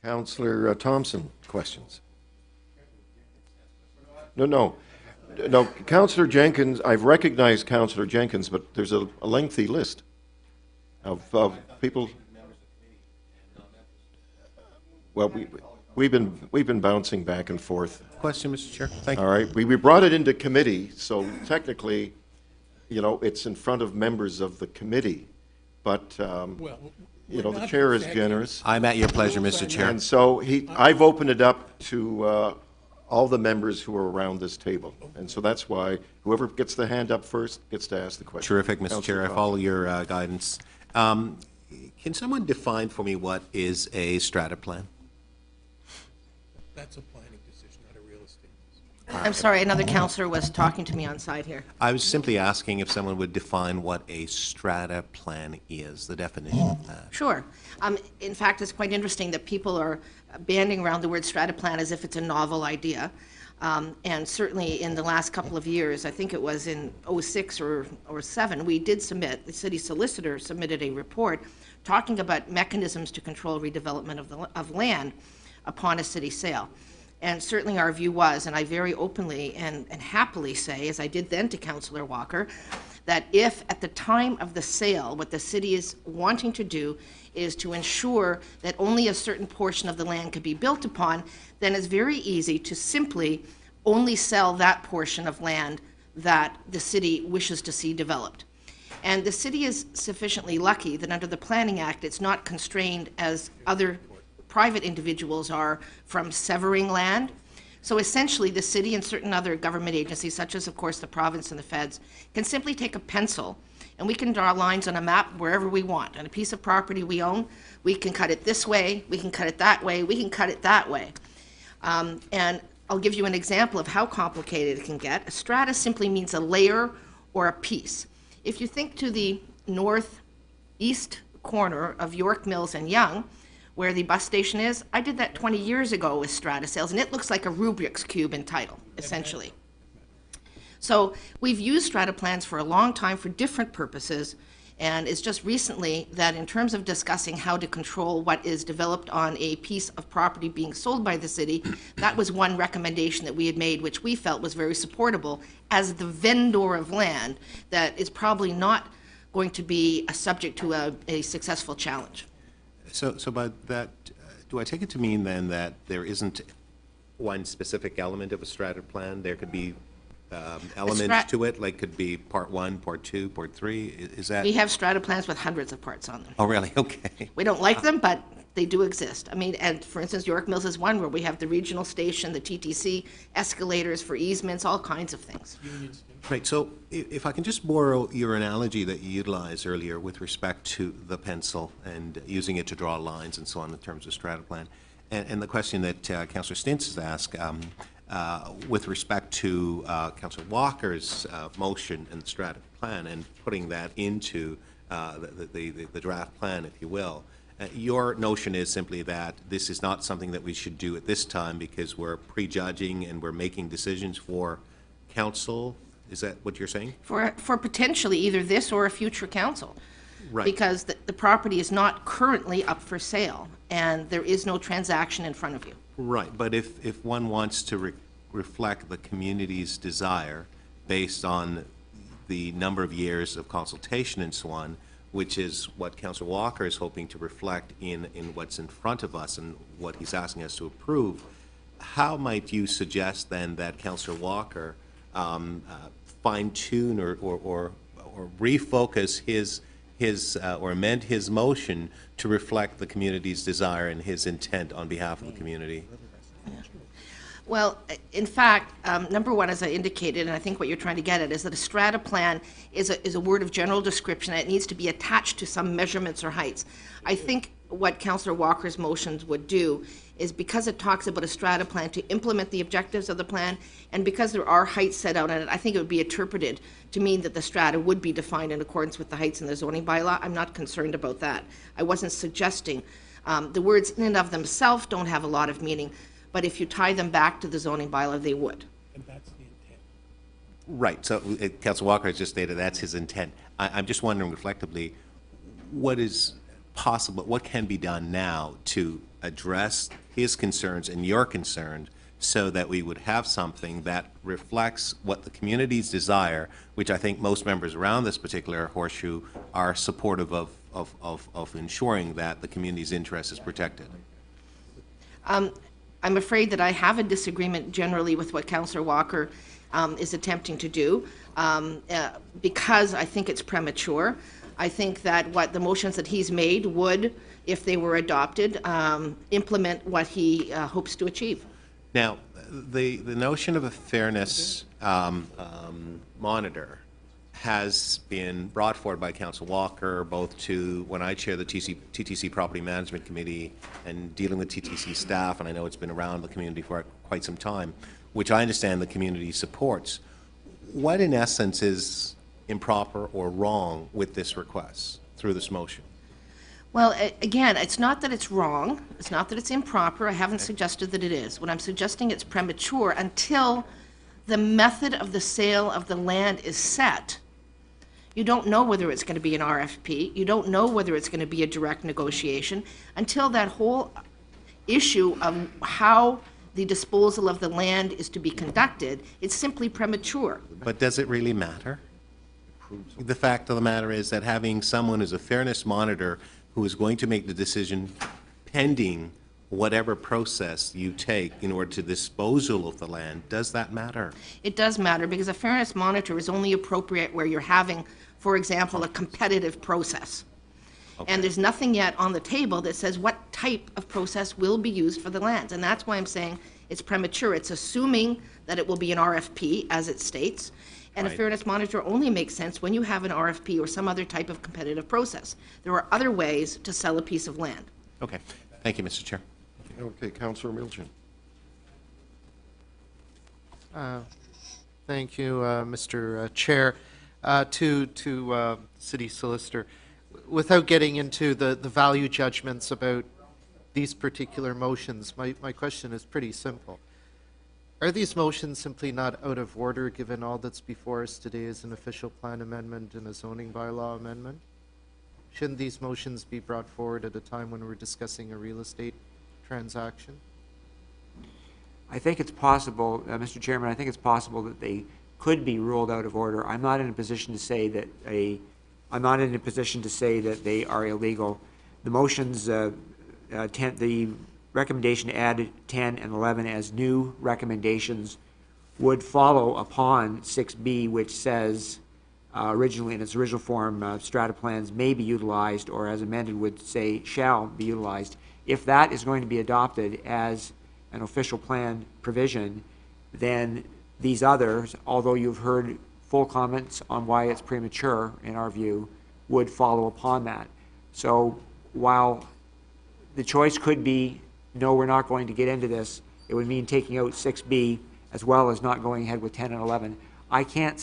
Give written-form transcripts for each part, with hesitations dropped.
Councillor Thompson, questions? No. No, Councillor Jenkins, I've recognized Councillor Jenkins, but there's a lengthy list of people. Well, we've been bouncing back and forth. Question, Mr. Chair. Thank you. All right, we brought it into committee, so technically, you know, it's in front of members of the committee, but you know, the chair is generous. I'm at your pleasure, Mr. Chair. And so I've opened it up to all the members who are around this table. And so that's why whoever gets the hand up first gets to ask the question. Terrific, Mr. Chair. I follow your guidance. Can someone define for me what is a strata plan? That's a planning decision, not a real estate decision. I'm sorry, another councillor was talking to me on side here. I was simply asking if someone would define what a strata plan is, the definition of that. Sure. In fact, it's quite interesting that people are banding around the word strata plan as if it's a novel idea. And certainly in the last couple of years, I think it was in '06 or '07, we did submit, the city solicitor submitted a report talking about mechanisms to control redevelopment of land upon a city sale. And certainly our view was, and I very openly and happily say, as I did then to Councillor Walker, that if at the time of the sale, what the city is wanting to do is to ensure that only a certain portion of the land could be built upon, then it's very easy to simply only sell that portion of land that the city wishes to see developed. And the city is sufficiently lucky that under the Planning Act, it's not constrained as other private individuals are from severing land. So essentially, the city and certain other government agencies, such as, of course, the province and the feds, can simply take a pencil and we can draw lines on a map wherever we want. On a piece of property we own, we can cut it this way, we can cut it that way, we can cut it that way. And I'll give you an example of how complicated it can get. A strata simply means a layer or a piece. If you think to the northeast corner of York Mills and Yonge, where the bus station is, I did that 20 years ago with strata sales, and it looks like a Rubik's Cube in title, essentially. So we've used strata plans for a long time for different purposes, and it's just recently that in terms of discussing how to control what is developed on a piece of property being sold by the city, that was one recommendation that we had made, which we felt was very supportable as the vendor of land, that is probably not going to be a subject to a successful challenge. So by that, do I take it to mean then that there isn't one specific element of a strata plan? There could be elements to it, like could be part 1, part 2, part 3. Is that? We have strata plans with hundreds of parts on them. Oh, really? Okay. We don't like them, but they do exist. I mean, and for instance, York Mills is one where we have the regional station, the TTC, escalators for easements, all kinds of things. Right, so if I can just borrow your analogy that you utilized earlier with respect to the pencil and using it to draw lines and so on in terms of strata plan, and the question that Councillor Stintz has asked with respect to Councillor Walker's motion and the strata plan and putting that into the draft plan, if you will. Your notion is simply that this is not something that we should do at this time because we're prejudging and we're making decisions for council. Is that what you're saying? For potentially either this or a future council. Right. Because the property is not currently up for sale and there is no transaction in front of you. Right, but if one wants to reflect the community's desire based on the number of years of consultation and so on, which is what Councillor Walker is hoping to reflect in what's in front of us and what he's asking us to approve, how might you suggest then that Councillor Walker fine-tune or refocus his or amend his motion to reflect the community's desire and his intent on behalf of the community? Well, in fact, number one, as I indicated, and I think what you're trying to get at, is that a strata plan is a word of general description, and it needs to be attached to some measurements or heights. I think what Councillor Walker's motions would do is, because it talks about a strata plan to implement the objectives of the plan, and because there are heights set out in it, I think it would be interpreted to mean that the strata would be defined in accordance with the heights in the zoning bylaw. I'm not concerned about that. I wasn't suggesting. The words in and of themselves don't have a lot of meaning, but if you tie them back to the zoning bylaw, they would. And that's the intent. Right, so Councillor Walker has just stated that's his intent. I'm just wondering reflectively, what is possible, what can be done now to address his concerns and your concerns so that we would have something that reflects what the community's desire, which I think most members around this particular horseshoe are supportive of ensuring that the community's interest is protected. I'm afraid that I have a disagreement generally with what Councillor Walker is attempting to do because I think it's premature. I think that what the motions that he's made would, if they were adopted, implement what he hopes to achieve. Now, the notion of a fairness monitor has been brought forward by Council Walker, both to when I chair the TTC Property Management Committee and dealing with TTC staff, and I know it's been around the community for quite some time, which I understand the community supports. What, in essence, is improper or wrong with this request through this motion? Well, again, it's not that it's wrong. It's not that it's improper. I haven't suggested that it is. What I'm suggesting, it's premature until the method of the sale of the land is set. You don't know whether it's going to be an RFP. You don't know whether it's going to be a direct negotiation until that whole issue of how the disposal of the land is to be conducted. It's simply premature. But does it really matter? The fact of the matter is that having someone as a fairness monitor who is going to make the decision pending whatever process you take in order to disposal of the land, does that matter? It does matter because a fairness monitor is only appropriate where you're having, for example, a competitive process. Okay. And there's nothing yet on the table that says what type of process will be used for the lands. And that's why I'm saying it's premature. It's assuming that it will be an RFP, as it states. And Right. a fairness monitor only makes sense when you have an RFP or some other type of competitive process. There are other ways to sell a piece of land. Okay. Thank you, Mr. Chair. Okay, Councillor Milchin. Thank you, Mr. Chair. To City Solicitor, without getting into the value judgments about these particular motions, my question is pretty simple. Are these motions simply not out of order given all that's before us today is an official plan amendment and a zoning bylaw amendment? Shouldn't these motions be brought forward at a time when we're discussing a real estate transaction? I think it's possible, Mr. Chairman, I think it's possible that they could be ruled out of order. I'm not in a position to say that they are illegal. The motions, the recommendation to add 10 and 11 as new recommendations would follow upon 6B, which says originally in its original form, strata plans may be utilized, or as amended would say shall be utilized. If that is going to be adopted as an official plan provision, then these others, although you've heard full comments on why it's premature, in our view, would follow upon that. So while the choice could be, no, we're not going to get into this, it would mean taking out 6B as well as not going ahead with 10 and 11. I can't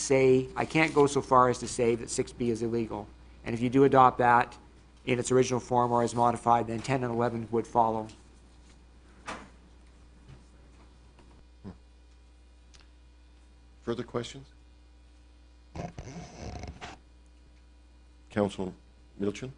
go so far as to say that 6B is illegal. And if you do adopt that in its original form or as modified, then 10 and 11 would follow. Further questions? Councillor Milchin?